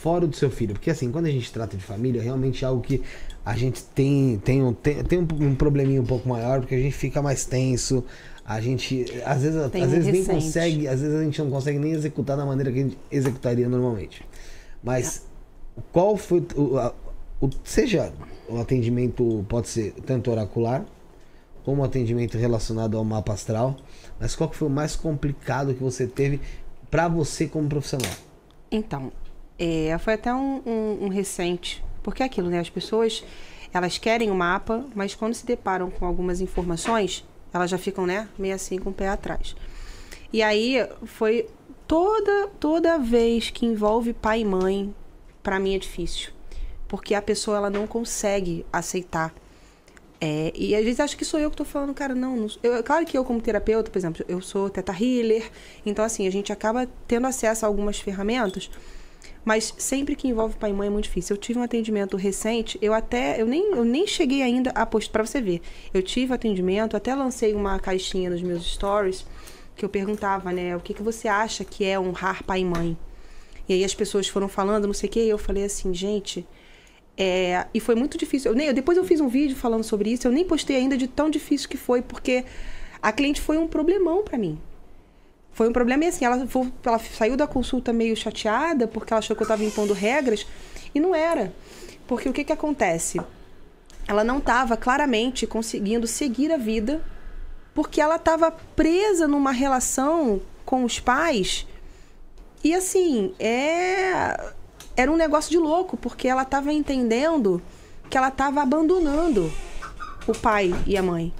fora do seu filho? Porque assim, quando a gente trata de família, realmente é algo que a gente tem um probleminha um pouco maior, porque a gente fica mais tenso, a gente às vezes nem consegue, às vezes a gente não consegue nem executar da maneira que a gente executaria normalmente. Mas qual foi seja o atendimento, pode ser tanto oracular, como atendimento relacionado ao mapa astral, mas qual que foi o mais complicado que você teve para você como profissional? Então, foi até um recente, porque é aquilo, né? As pessoas, elas querem o mapa, mas quando se deparam com algumas informações, elas já ficam, né, meio assim com o pé atrás. E aí, foi toda vez que envolve pai e mãe, para mim é difícil. Porque a pessoa, ela não consegue aceitar. E às vezes acho que sou eu que tô falando, cara, não claro que eu como terapeuta, por exemplo, eu sou Theta Healer, então assim, a gente acaba tendo acesso a algumas ferramentas, mas sempre que envolve pai e mãe é muito difícil. Eu tive um atendimento recente, eu nem cheguei ainda a postar, pra você ver, eu tive atendimento, até lancei uma caixinha nos meus stories, que eu perguntava, né, o que você acha que é honrar pai e mãe? E aí as pessoas foram falando, não sei o que, e eu falei assim, gente... e foi muito difícil. Depois eu fiz um vídeo falando sobre isso. Eu nem postei ainda de tão difícil que foi, porque a cliente foi um problemão pra mim. Foi um problema e assim, ela saiu da consulta meio chateada, porque ela achou que eu tava impondo regras, e não era. Porque o que acontece? Ela não tava claramente conseguindo seguir a vida, porque ela tava presa numa relação com os pais, e assim, era um negócio de louco, porque ela estava entendendo que ela estava abandonando o pai e a mãe.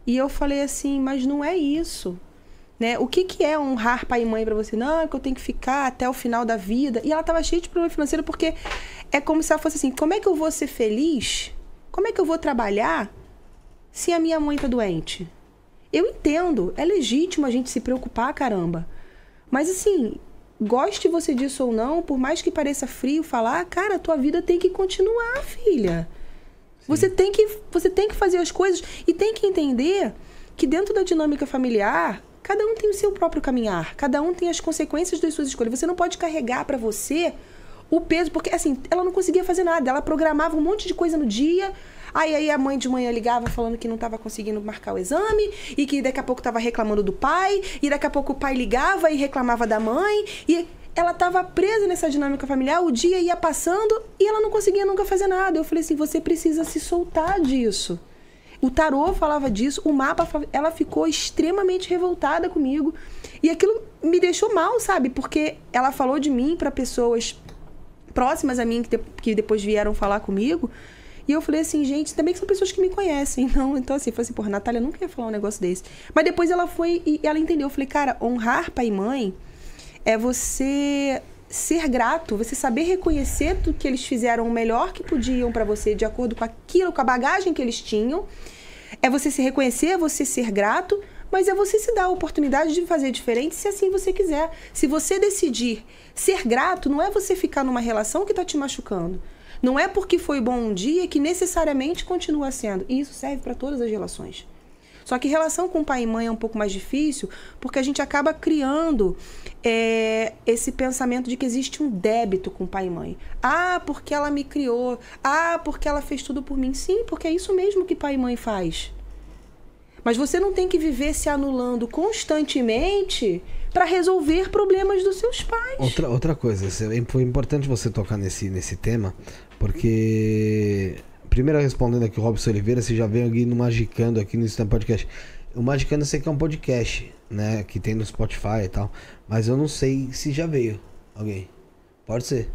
E eu falei assim, mas não é isso, né? O que é honrar pai e mãe para você? Não, é que eu tenho que ficar até o final da vida. E ela estava cheia de problema financeiro, porque é como se ela fosse assim, como é que eu vou ser feliz? Como é que eu vou trabalhar se a minha mãe tá doente? Eu entendo, é legítimo a gente se preocupar, caramba. Mas assim... Goste você disso ou não, por mais que pareça frio falar, cara, a tua vida tem que continuar, filha. Você tem que fazer as coisas e tem que entender que dentro da dinâmica familiar, cada um tem o seu próprio caminhar, cada um tem as consequências das suas escolhas. Você não pode carregar pra você o peso, porque assim, ela não conseguia fazer nada, ela programava um monte de coisa no dia. Aí a mãe de manhã ligava falando que não estava conseguindo marcar o exame e que daqui a pouco estava reclamando do pai, e daqui a pouco o pai ligava e reclamava da mãe, e ela estava presa nessa dinâmica familiar, o dia ia passando e ela não conseguia nunca fazer nada. Eu falei assim, você precisa se soltar disso. O tarô falava disso, o mapa, ela ficou extremamente revoltada comigo, e aquilo me deixou mal, sabe? Porque ela falou de mim para pessoas próximas a mim que depois vieram falar comigo. E eu falei assim, gente, também que são pessoas que me conhecem, não? Então assim, eu falei assim, porra, Natália nunca ia falar um negócio desse. Mas depois ela foi e ela entendeu. Eu falei, cara, honrar pai e mãe é você ser grato, você saber reconhecer do que eles fizeram o melhor que podiam pra você, de acordo com aquilo, com a bagagem que eles tinham. É você se reconhecer, é você ser grato, mas é você se dar a oportunidade de fazer diferente se assim você quiser. Se você decidir ser grato, não é você ficar numa relação que tá te machucando. Não é porque foi bom um dia que necessariamente continua sendo. E isso serve para todas as relações. Só que relação com pai e mãe é um pouco mais difícil, porque a gente acaba criando esse pensamento de que existe um débito com pai e mãe. Ah, porque ela me criou. Ah, porque ela fez tudo por mim. Sim, porque é isso mesmo que pai e mãe faz. Mas você não tem que viver se anulando constantemente para resolver problemas dos seus pais. Outra coisa, foi importante você tocar nesse tema, porque... Primeiro, respondendo aqui o Robson Oliveira, você já veio aqui no Magicando, aqui no Instagram Podcast. O Magicando eu sei que é um podcast, né, que tem no Spotify e tal, mas eu não sei se já veio alguém. Pode ser.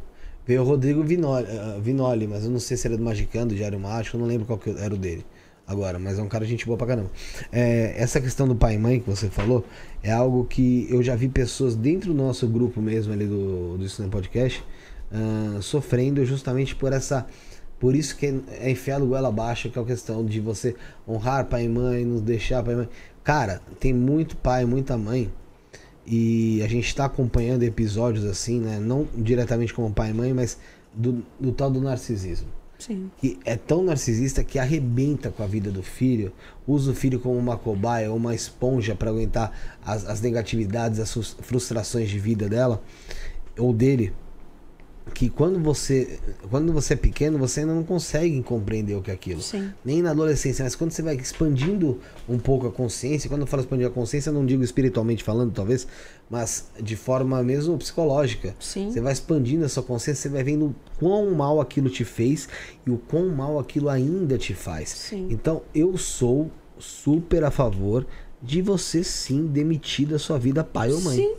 Veio o Rodrigo Vinoli, mas eu não sei se era do Magicando, Diário Mágico, eu não lembro qual que era o dele agora, mas é um cara gente boa pra caramba. Essa questão do pai e mãe que você falou, é algo que eu já vi pessoas dentro do nosso grupo mesmo ali do Instagram Podcast sofrendo justamente por isso que é enfiado goela abaixo, que é a questão de você honrar pai e mãe, nos deixar pai e mãe. Cara, tem muito pai, muita mãe, e a gente tá acompanhando episódios assim, né? Não diretamente como pai e mãe, mas do tal do narcisismo. Sim. Que é tão narcisista que arrebenta com a vida do filho, usa o filho como uma cobaia ou uma esponja para aguentar as negatividades, as frustrações de vida dela ou dele. que quando você é pequeno, você ainda não consegue compreender o que é aquilo. Sim. Nem na adolescência, mas quando você vai expandindo um pouco a consciência, quando eu falo expandir a consciência, eu não digo espiritualmente falando, talvez, mas de forma mesmo psicológica. Sim. Você vai expandindo a sua consciência, você vai vendo o quão mal aquilo te fez e o quão mal aquilo ainda te faz. Sim. Então, eu sou super a favor de você sim demitir da sua vida pai ou mãe. Sim.